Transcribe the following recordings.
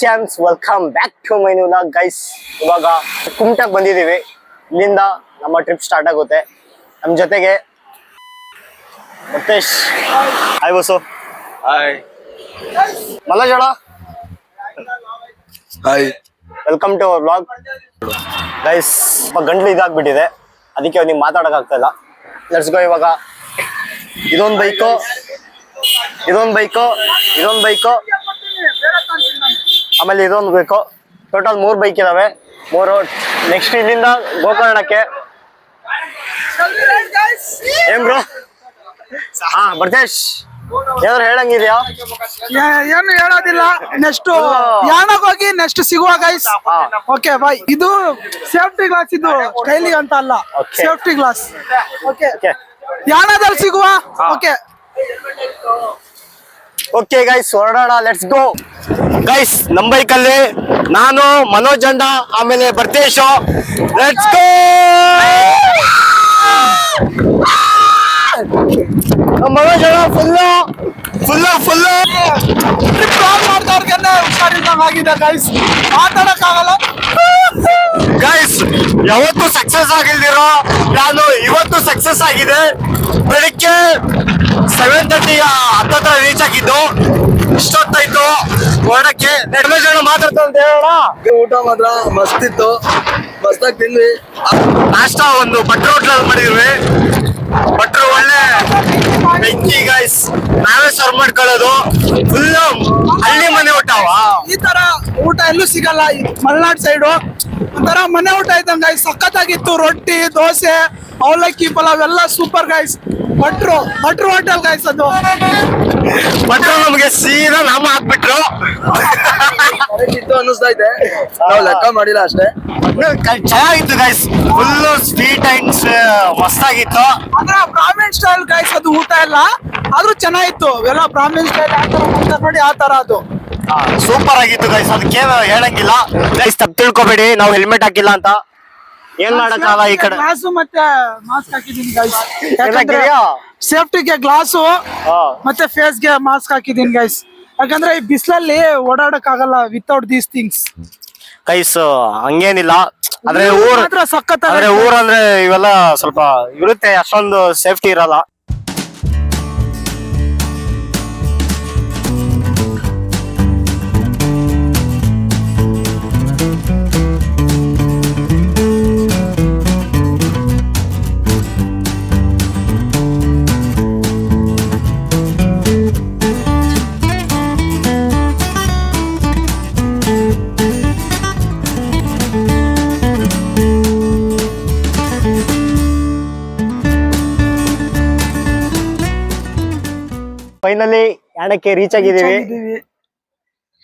ಚಾಮ್ಸ್ welcome back to my new vlog guys. ಇವಾಗ ಕುಮಟಾಗ್ ಬಂದಿದ್ದೀವಿ. ಇಲ್ಲಿಂದ ನಮ್ಮ ಟ್ರಿಪ್ ಸ್ಟಾರ್ಟ್ ಆಗುತ್ತೆ. ನಮ್ಮ ಜೊತೆಗೆ ಮತೇಶ್. ಹಾಯ್ ಬಸು. ಹಾಯ್ ಮನೋಜ್ ಅಣ್ಣ. Hi welcome to our vlog guys. ಗಂಟ್ಲು ಇದಾಗ್ಬಿಟ್ಟಿದೆ, ಅದಕ್ಕೆ ನೀವು ಮಾತಾಡಕ್ ಆಗ್ತಾ ಇಲ್ಲ. Let's go. ಇವಾಗ ಇದೊಂದು ಬೈಕು, ಇದೊಂದು ಬೈಕು, ಇದೊಂದು ಬೈಕು, ಆಮೇಲೆ ಇದೊಂದು ಬೇಕು. ಟೋಟಲ್ 3 ಬೈಕ್ ಇದಾವೆ. 3 ನೆಕ್ಸ್ಟ್ ಇಲ್ಲಿಂದ ಗೋಕರ್ಣಕ್ಕೆ. ಏನ್ ಬ್ರೋ? ಹಾ ಬರ್ತೇಶ್, ಏನಾದ್ರು ಹೇಳಂಗಿದ್ಯಾ? ಏನು ಹೇಳೋದಿಲ್ಲ. ನೆಕ್ಸ್ಟ್ ಯಾಣಕ್ ಹೋಗಿ ನೆಕ್ಸ್ಟ್ ಸಿಗುವ ಗೈಸ್. Okay bye. ಇದು ಸೇಫ್ಟಿ ಗ್ಲಾಸ್, ಇದು ಸ್ಟೈಲಿಗೆ ಅಂತ ಅಲ್ಲ, ಸೇಫ್ಟಿ ಗ್ಲಾಸ್. ಓಕೆ ಯಾಣದಲ್ಲಿ ಸಿಗುವ. ಓಕೆ ಓಕೆ ಗೈಸ್, ಹೊರಡೋಣ. Let's go guys. ನಮ್ಮ ಬೈಕಲ್ಲಿ ನಾನು, ಮನೋಜ್ ಅಣ್ಣ, ಆಮೇಲೆ ಬರ್ತೇಶ್. Let's go. ಮನೋಜ್ ಅಣ್ಣ ಫುಲ್ಲು ಫುಲ್ಲು ಫುಲ್ಲು ಮಾಡ್ದವ್ರಿಗೆಲ್ಲ ಹುಷಾರಿಲ್ದಂಗ್ ಆಗಿದೆ ಗೈಸ್, ಮಾತಾಡಕ್ಕಾಗಲ್ಲ ಗೈಸ್. ಯಾವತ್ತೂ ಸಕ್ಸಸ್ ಆಗಿಲ್ದಿರೋ ನಾನು ಇವತ್ತು ಸಕ್ಸಸ್ ಆಗಿದೆ. ಬೆಳಿಗ್ಗೆ 7:30 ಹತ್ತತ್ರ ರೀಚ್ ಆಗಿದ್ದು. ಇಷ್ಟೊತ್ತಾಯ್ತು ಹೊರಡಕ್ಕೆ. ಜನ ಮಾತಾಡ್ತಾ ಅಂತ ಹೇಳೋಣ. ಊಟ ಮಾತ್ರ ಮಸ್ತ್ ಇತ್ತು, ಮಸ್ತಾಗಿ ತಿಂದ್ವಿ. ನಾಷ್ಟ ಒಂದು ಭಟ್ರು ಹೋಟ್ಲಲ್ಲಿ ಮಾಡಿದ್ವಿ. ಭಟ್ರು ಒಳ್ಳೆ ಬೆಂಕಿ ಗೈಸ್, ನಾವೇ ಸರ್ವ್ ಮಾಡ್ಕೊಳ್ಳೋದು. ಫುಲ್ ಹಳ್ಳಿ ಮನೆ ಊಟವ. ಈ ತರ ಊಟ ಎಲ್ಲೂ ಸಿಗಲ್ಲ ಈ ಮಲೆನಾಡ್ ಸೈಡು. ಒಂಥರ ಮನೆ ಊಟ ಇದ್ದಂಗ ಗೈಸ್, ಸಖತ್ತಾಗಿತ್ತು. ರೊಟ್ಟಿ, ದೋಸೆ, ಅವಲಕ್ಕಿ, ಪಲಾವ್ ಎಲ್ಲ ಸೂಪರ್ ಗೈಸ್. ಭಟ್ರು ಹೋಟೆಲ್ ಗೈಸ್ ಅದು. ಭಟ್ರು ನಮ್ಗೆ ಸೀದಾ ನಾಮ ಹಾಕ್ಬಿಟ್ರು. ಇತ್ತು ಅನ್ನಿಸ್ತಾ ಇದೆ, ನಾವು ಲೆಕ್ಕ ಮಾಡಿಲ್ಲ ಅಷ್ಟೇ. ಚೆನ್ನಾಗಿತ್ತು ಗೈಸ್, ಫುಲ್ ಸ್ವೀಟ್ ಅಂಡ್ ಮಸ್ತಾಗಿತ್ತು. ಅಂದ್ರೆ ಬ್ರಾಹ್ಮಣ್ ಸ್ಟೈಲ್ ಗೈಸ್ ಅದು ಊಟ ಎಲ್ಲ, ಆದ್ರೂ ಚೆನ್ನಾಗಿತ್ತು. ಎಲ್ಲ ಬ್ರಾಹ್ಮಣ್ ಸ್ಟೈಲ್ ಯಾವ ತರ ಮಾಡ್ತಾರೆ ನೋಡಿ, ಆ ತರ ಅದು ಸೂಪರ್ ಆಗಿತ್ತು ಗೈಸ್. ಅದಕ್ಕೆ ಹೇಳಂಗಿಲ್ಲ ಗೈಸ್, ತಪ್ಪು ತಿಳ್ಕೊಬೇಡಿ, ನಾವು ಹೆಲ್ಮೆಟ್ ಹಾಕಿಲ್ಲ ಅಂತ. ಏನ್ ಮಾಡಕ್ಕಾಗಲ್ಲ. ಈ ಕಡೆ ಗ್ಲಾಸು ಮತ್ತೆ ಮಾಸ್ಕ್ ಹಾಕಿದೀನಿ ಗೈಸ್, ಹಾಕಿದ್ಯಾ? ಸೇಫ್ಟಿಗೆ ಗ್ಲಾಸು ಮತ್ತೆ ಫೇಸ್ ಗೆ ಮಾಸ್ಕ್ ಹಾಕಿದೀನಿ ಗೈಸ್. ಯಾಕಂದ್ರೆ ಈ ಬಿಸಿಲಲ್ಲಿ ಓಡಾಡಕ್ ಆಗಲ್ಲ ವಿತೌಟ್ ದೀಸ್ ಥಿಂಗ್ಸ್ ಗೈಸ್. ಹಂಗೇನಿಲ್ಲ, ಆದ್ರೆ ಮಾತ್ರ ಸಖತ್. ಆದ್ರೆ ಊರಂದ್ರೆ ಇವೆಲ್ಲ ಸ್ವಲ್ಪ ಇರುತ್ತೆ, ಅಷ್ಟೊಂದು ಸೇಫ್ಟಿ ಇರಲ್ಲ. ಫೈನಲಿ ಯಾಣಕ್ಕೆ ರೀಚ್ ಆಗಿದ್ದೀವಿ.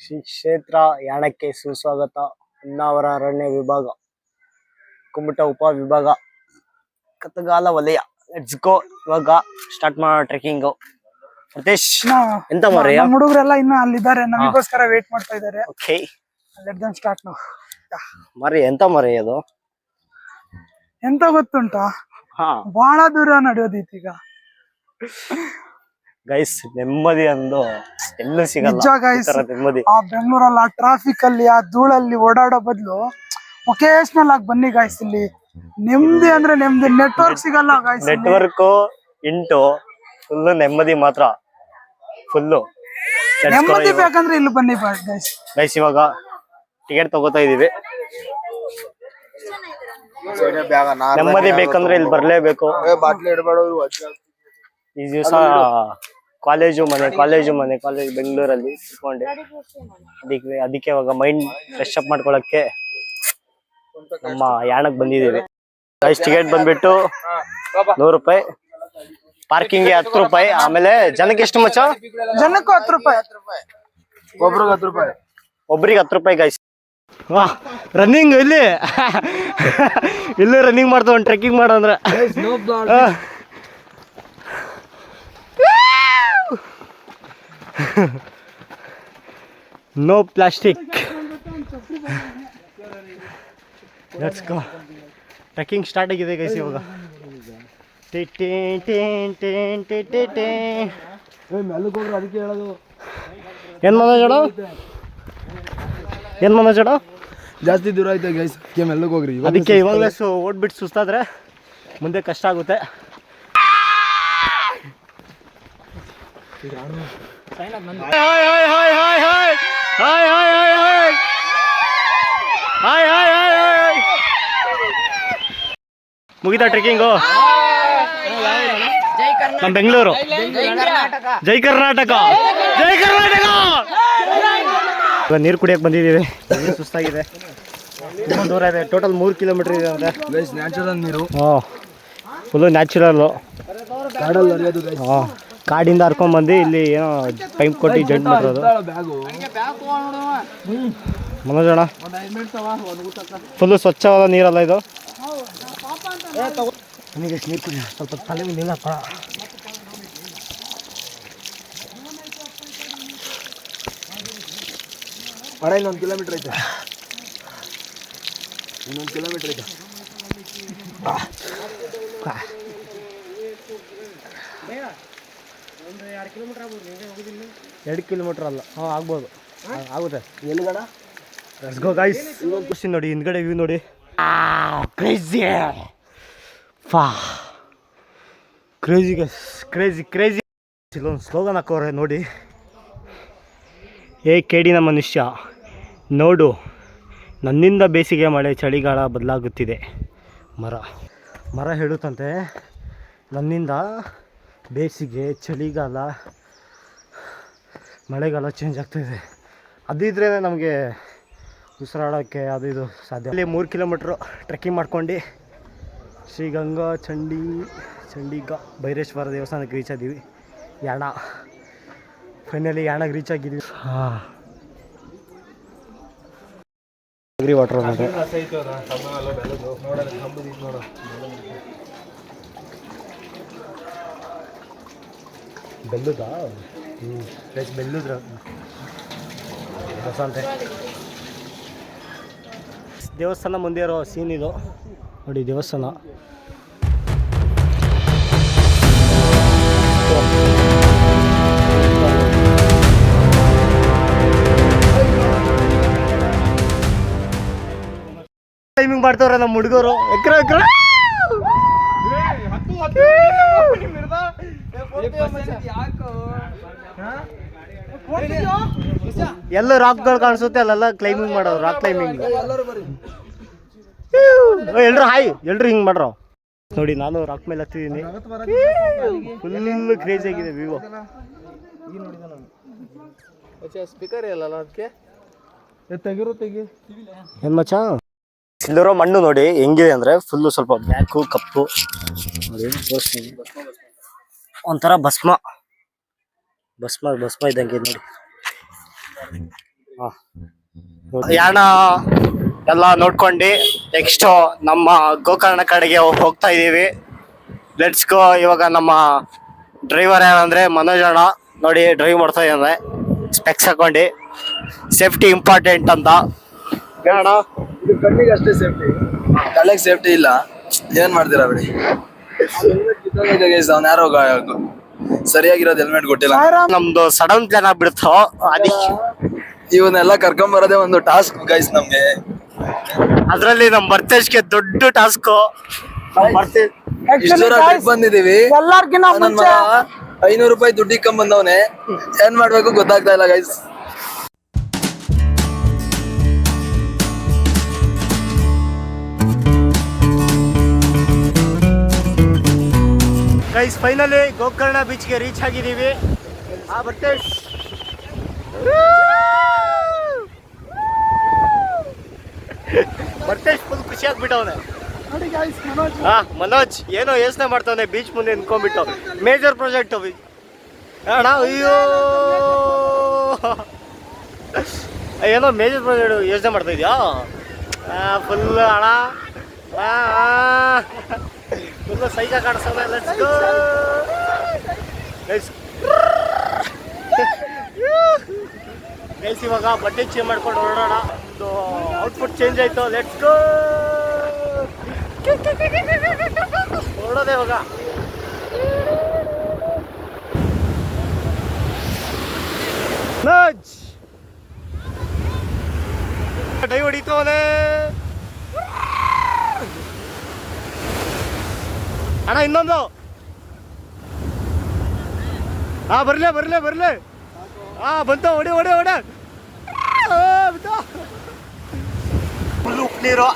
ಶ್ರೀ ಕ್ಷೇತ್ರ ಯಾಣಕ್ಕೆ ಸುಸ್ವಾಗತ. ಹೊನ್ನಾವರ ಅರಣ್ಯ ವಿಭಾಗ, ಕುಮಟ ಉಪ ವಿಭಾಗ, ಕತಗಾಲ ವಲಯ. Let's go. ಇವಾಗ ಸ್ಟಾರ್ಟ್ ಮಾಡೋ ಟ್ರೆಕ್ಕಿಂಗ್. ಪ್ರತೇಶ್ ಎಂತ ಮಾರಯ್ಯ? ಹುಡುಗರೆಲ್ಲ ಇನ್ನ ಅಲ್ಲಿದ್ದಾರೆ, ನಮಗೋಸ್ಕರ ವೇಟ್ ಮಾಡ್ತಾ ಇದ್ದಾರೆ. Okay let them start now. ಮರಿ ಎಂತ ಮರಿ ಅದು? ಎಂತ ಗೊತ್ತುಂಟಾ, ಹಾ ಬಹಳ ದೂರ ನಡೆಯೋದಿತ್ತು ಈಗ ಗೈಸ್. ನೆಮ್ಮದಿ ಅಂದು ಎಲ್ಲೂ ಸಿಗಲ್ಲ ನಿಜ ಗೈಸ್. ನೆಮ್ಮದಿ. ಆ ಬೆಂಗಳೂರಲ್ಲಿ ಆ ಟ್ರಾಫಿಕ್ ಅಲ್ಲಿ, ಆ ಧೂಳಲ್ಲಿ ಓಡಾಡೋ ಬದಲು ಒಕೇಶನಲ್ ಆಗಿ ಬನ್ನಿ ಗೈಸ್. ಇಲ್ಲಿ ನೆಮ್ಮದಿ ಅಂದ್ರೆ ನೆಮ್ಮದಿ. ನೆಟ್ವರ್ಕ್ ಸಿಗಲ್ಲ ಗೈಸ್, ನೆಟ್ವರ್ಕ್ ಇಂಟು ಫುಲ್ ನೆಮ್ಮದಿ ಮಾತ್ರ ಫುಲ್ಲು. ನೆಮ್ಮದಿ ಬೇಕಂದ್ರೆ ಇಲ್ಲಿ ಬನ್ನಿ ಗೈಸ್. ಗೈಸ್ ಇವಾಗ ಟಿಕೆಟ್ ತಗೋತಾ ಇದೀವಿ. ನೆಮ್ಮದಿ ಬೇಕಂದ್ರೆ ಇಲ್ಲಿ ಬರ್ಲೇಬೇಕು. ಈ ದಿವಸ ಕಾಲೇಜು ಮನೆ ಬೆಂಗಳೂರಲ್ಲಿ ಇಟ್ಕೊಂಡೆ. ಅದಕ್ಕೆ ಇವಾಗ ಮೈಂಡ್ ಫ್ರೆಶ್ ಅಪ್ ಮಾಡ್ಕೊಳಕ್ಕೆ ನಮ್ಮ ಯಾಣಕ್ಕೆ ಬಂದಿದ್ದೀವಿ. ಗೈಸ್ ಟಿಕೆಟ್ ಬಂದ್ಬಿಟ್ಟು 100 ರೂಪಾಯಿ, ಪಾರ್ಕಿಂಗ್ 10 ರೂಪಾಯಿ. ಆಮೇಲೆ ಜನಕ್ಕೆ ಎಷ್ಟು ಮಚ್ಚ? ಜನಕ್ಕೂ 10 ರೂಪಾಯಿ, ಒಬ್ರಿಗೆ 10 ರೂಪಾಯಿ ಗೈಸ್. ವಾ ರನ್ನಿಂಗ್ ಇಲ್ಲಿ ಇಲ್ಲೂ ರನ್ನಿಂಗ್ ಮಾಡ್ತಾವ, ಟ್ರೆಕ್ಕಿಂಗ್ ಮಾಡೋ ಅಂದ್ರೆ. No plastic. Let's go. Trekking start ಆಗಿದೆ ಗೈಸ್ ಇವಾಗ. ಮೆಲ್ಲಕ್ಕೆ ಹೋಗ್ರೆ ಅದಕ್ಕೆ ಹೇಳೋದು. ಏನು ಮಾಡೋಣ? ಏನು ಮನೋಜ್ ಅಣ್ಣ? ಜಾಸ್ತಿ ದೂರ ಐತೆ ಗೈಸ್, ಗೇಮ್ ಎಲ್ಲಕ್ಕೆ ಹೋಗ್ರಿ. ಅದಕ್ಕೆ ಇವಾಗಲೇ ಓಡ್ಬಿಟ್ಟು ಸುಸ್ತಾದ್ರೆ ಮುಂದೆ ಕಷ್ಟ ಆಗುತ್ತೆ. ಮುಗಿತಾ ಟ್ರೆಕ್ಕಿಂಗು? ನಮ್ಮ ಬೆಂಗಳೂರು. ಜೈ ಕರ್ನಾಟಕ, ಜೈ ಕರ್ನಾಟಕ. ಇವಾಗ ನೀರು ಕುಡಿಯಕ್ಕೆ ಬಂದಿದ್ದೀವಿ. ಸುಸ್ತಾಗಿದೆ, ತುಂಬ ದೂರ ಇದೆ. ಟೋಟಲ್ 3 ಕಿಲೋಮೀಟರ್ ಇದೆ ಅಂದರೆ. ನ್ಯಾಚುರಲ್ ನೀರು. ಹಾಂ, ಫುಲ್ಲು ನ್ಯಾಚುರಲ್ಲು. ಕಾಡಲ್ಲಿ ಹರಿಯೋದು. ಹಾಂ, ಕಾಡಿಂದ ಹರ್ಕೊಂಡ್ಬಂದು ಇಲ್ಲಿ ಏನೋ ಪೈಪ್ ಕೊಟ್ಟು ಜಂಟ್ ಮಾಡಿರೋದು. ಮನೋಜಣ, ಫುಲ್ಲು ಸ್ವಚ್ಛವಾದ ನೀರಲ್ಲ ಇದು. ನನಗೆ ನೀರು ಕುಡಿ, ಸ್ವಲ್ಪ ತಲೆ ಮೇಲೆ ನಿಲ್ಲಪ್ಪ. ಅಣ್ಣ ಇನ್ನೊಂದು ಕಿಲೋಮೀಟ್ರ್ ಐತೆ, ಇನ್ನೊಂದು ಕಿಲೋಮೀಟ್ರ್ ಐತೆ. 2 ಕಿಲೋಮೀಟ್ರ್ ಅಲ್ಲ, ಹಾಂ ಆಗ್ಬೋದು, ಆಗುತ್ತೆ. ಎಲ್ಲಿಗಣ? Let's go guys. ಇವತ್ತು ನೋಡಿ ಹಿಂದ್ಗಡೆ ವ್ಯೂ ನೋಡಿ. ಕ್ರೇಜಿ ಫಾ, ಕ್ರೇಜಿ ಗೈಸ್, ಕ್ರೇಜಿ ಕ್ರೇಜಿ. ಇಲ್ಲೊಂದು ಸ್ಲೋಗನ್ ಹಾಕೋರೆ ನೋಡಿ, ಏ ಕೇಡಿನ ಮನುಷ್ಯ ನೋಡು, ನನ್ನಿಂದ ಬೇಸಿಗೆ ಮಳೆ ಚಳಿಗಾಲ ಬದಲಾಗುತ್ತಿದೆ. ಮರ ಹೇಳುತ್ತಂತೆ, ನನ್ನಿಂದ ಬೇಸಿಗೆ ಚಳಿಗಾಲ ಮಳೆಗಾಲ ಚೇಂಜ್ ಆಗ್ತಾಯಿದೆ. ಅದಿದ್ರೇ ನಮಗೆ ಉಸಿರಾಡೋಕ್ಕೆ ಅದು ಇದು ಸಾಧ್ಯ. ಅಲ್ಲಿ 3 ಕಿಲೋಮೀಟ್ರು ಟ್ರೆಕ್ಕಿಂಗ್ ಮಾಡ್ಕೊಂಡು ಶ್ರೀಗಂಗಾ ಚಂಡಿಗ ಭೈರೇಶ್ವರ ದೇವಸ್ಥಾನಕ್ಕೆ ರೀಚ್ ಆಗಿದ್ದೀವಿ. ಯಾಣ ಫೈನಲಿ ಯಾಣಕ್ಕೆ ರೀಚ್ ಆಗಿದ್ದೀವಿ. ಹಾಂ, ಅಗ್ರಿ ವಾಟರ್ ನೋಡಿ. ಬೆಲ್ಲುದಾ? ಫ್ರೆಶ್ ಬೆಲ್ಲುದ್ರ ಬಸಂತೆ. ದೇವಸ್ಥಾನ ಮುಂದೆ ಇರೋ ಸೀನ್ ಇದು ನೋಡಿ. ದೇವಸ್ಥಾನ ಟೈಮಿಂಗ್ ಮಾಡ್ತವ್ರೆ ನಮ್ಮ ಹುಡುಗರು. ಎಲ್ಲ ರಾಕ್ಗಳು ಕಾಣಿಸುತ್ತೆ, ಅಲ್ಲೆಲ್ಲ ಕ್ಲೈಂಬಿಂಗ್ ಮಾಡೋರು. ರಾಕ್ ಕ್ಲೈಂಬಿಂಗ್ ಎಲ್ರು ಹಾಯ್, ಎಲ್ರು ಹಿಂಗೆ ಮಾಡ್ರು ನೋಡಿ. ನಾನು ರಾಕ್ ಮೇಲೆ ಹತ್ತಿದ್ದೀನಿ. ಫುಲ್ ಕ್ರೇಜಿ ಆಗಿದೆ ವಿವೋ. ಸ್ಪೀಕರ್ ಇಲ್ಲ ಅದಕ್ಕೆ ಏನು ಮಚ್ಚ? ಇಲ್ಲಿರೋ ಮಣ್ಣು ನೋಡಿ ಹೆಂಗಿದೆ ಅಂದರೆ ಫುಲ್ಲು ಸ್ವಲ್ಪ ಬ್ಲ್ಯಾಕು ಕಪ್ಪು ನೋಡಿ, ತೋರಿಸ್ತೀನಿ. ಒಂಥರ ಭಸ್ಮ ಇದ್ದಂಗೆ ನೋಡಿ. ಯಾಣ ಎಲ್ಲ ನೋಡ್ಕೊಂಡು ನೆಕ್ಸ್ಟು ನಮ್ಮ ಗೋಕರ್ಣ ಕಡೆಗೆ ಹೋಗ್ತಾ ಇದ್ದೀವಿ. Let's go. ಇವಾಗ ನಮ್ಮ ಡ್ರೈವರ್ ಯಾರಂದರೆ ಮನೋಜ್ ಅಣ್ಣ ನೋಡಿ, ಡ್ರೈವ್ ಮಾಡ್ತಾ ಇದ್ದಾನೆ ಸ್ಪೆಕ್ಸ್ ಹಾಕೊಂಡು. ಸೇಫ್ಟಿ ಇಂಪಾರ್ಟೆಂಟ್ ಅಂತ ಅಣ್ಣ. ಇದು ಕಣ್ಣಿಗೆ ಅಷ್ಟೇ ಸೇಫ್ಟಿ, ತಲೆಗೆ ಸೇಫ್ಟಿ ಇಲ್ಲ. ಏನ್ ಮಾಡ್ತೀರಾ ಬಿಡಿ. ಅವ್ನು ಯಾರೋ ಸರಿಯಾಗಿರೋದು ಹೆಲ್ಮೆಟ್ ಕೊಟ್ಟಿಲ್ಲ. ನಮ್ದು ಸಡನ್ ಪ್ಲಾನ್ ಆಗ್ಬಿಡ್ತು. ಅದಕ್ಕೆ ಇವನ್ನೆಲ್ಲ ಕರ್ಕೊಂಡ್ ಬರೋದೇ ಒಂದು ಟಾಸ್ಕ್ ಗೈಸ್ ನಮ್ಗೆ. ಅದ್ರಲ್ಲಿ ನಮ್ ಬರ್ತೇಜ್ಗೆ ದೊಡ್ಡ ಟಾಸ್ಕ್. ಇಷ್ಟು ದೂರ ಟ್ರಿಪ್ ಬಂದಿದೀವಿ, ಎಲ್ಲಾರ್ಗಿನ್ನ ನನ್ ಮಗ 500 ರೂಪಾಯಿ ದುಡ್ಡು ಇಕ್ಕೊಂಡ್ ಬಂದವನೆ. ಏನ್ ಮಾಡ್ಬೇಕು ಗೊತ್ತಾಗ್ತಾ ಇಲ್ಲ ಗೈಸ್. ಗೈಸ್ ಫೈನಲಿ ಗೋಕರ್ಣ ಬೀಚ್ಗೆ ರೀಚ್ ಆಗಿದ್ದೀವಿ. ಬರ್ತೇಶ್ ಫುಲ್ ಖುಷಿ ಆಗ್ಬಿಟ್ಟವನೆ. ಮನೋಜ್ ಏನೋ ಯೋಚನೆ ಮಾಡ್ತಾವನೆ ಬೀಚ್ ಮುಂದೆ ನಿಂತ್ಕೊಂಡ್ಬಿಟ್ಟು. ಮೇಜರ್ ಪ್ರಾಜೆಕ್ಟ್ ಅಣ್ಣ. ಅಯ್ಯೋ, ಏನೋ ಮೇಜರ್ ಪ್ರಾಜೆಕ್ಟ್ ಯೋಚನೆ ಮಾಡ್ತಾ ಇದೆಯಾ? ಫುಲ್ ಅಣ್ಣ, ಫುಲ್ಲು ಸೈಜ ಕಾಣಿಸ್ತದೆ. Let's go guys. ಇವಾಗ ಬಟ್ಟೆ ಚೇಂಜ್ ಮಾಡ್ಕೊಂಡು ಹೊರಡೋಣ. ಒಂದು ಔಟ್ಫುಟ್ ಚೇಂಜ್ ಆಯ್ತು. ಲೆಟ್ಸ್ ಗೋ ಹೊರಡೋದೆ ಇವಾಗ. ಡೈ ಹೊಡಿತವನೆ ಅಣ್ಣ ಇನ್ನೊಂದು ಬರ್ಲೆ ಬಂತ ಹೊಡೆ ಫುಲ್ ಉಪ್ಪು ನೀರು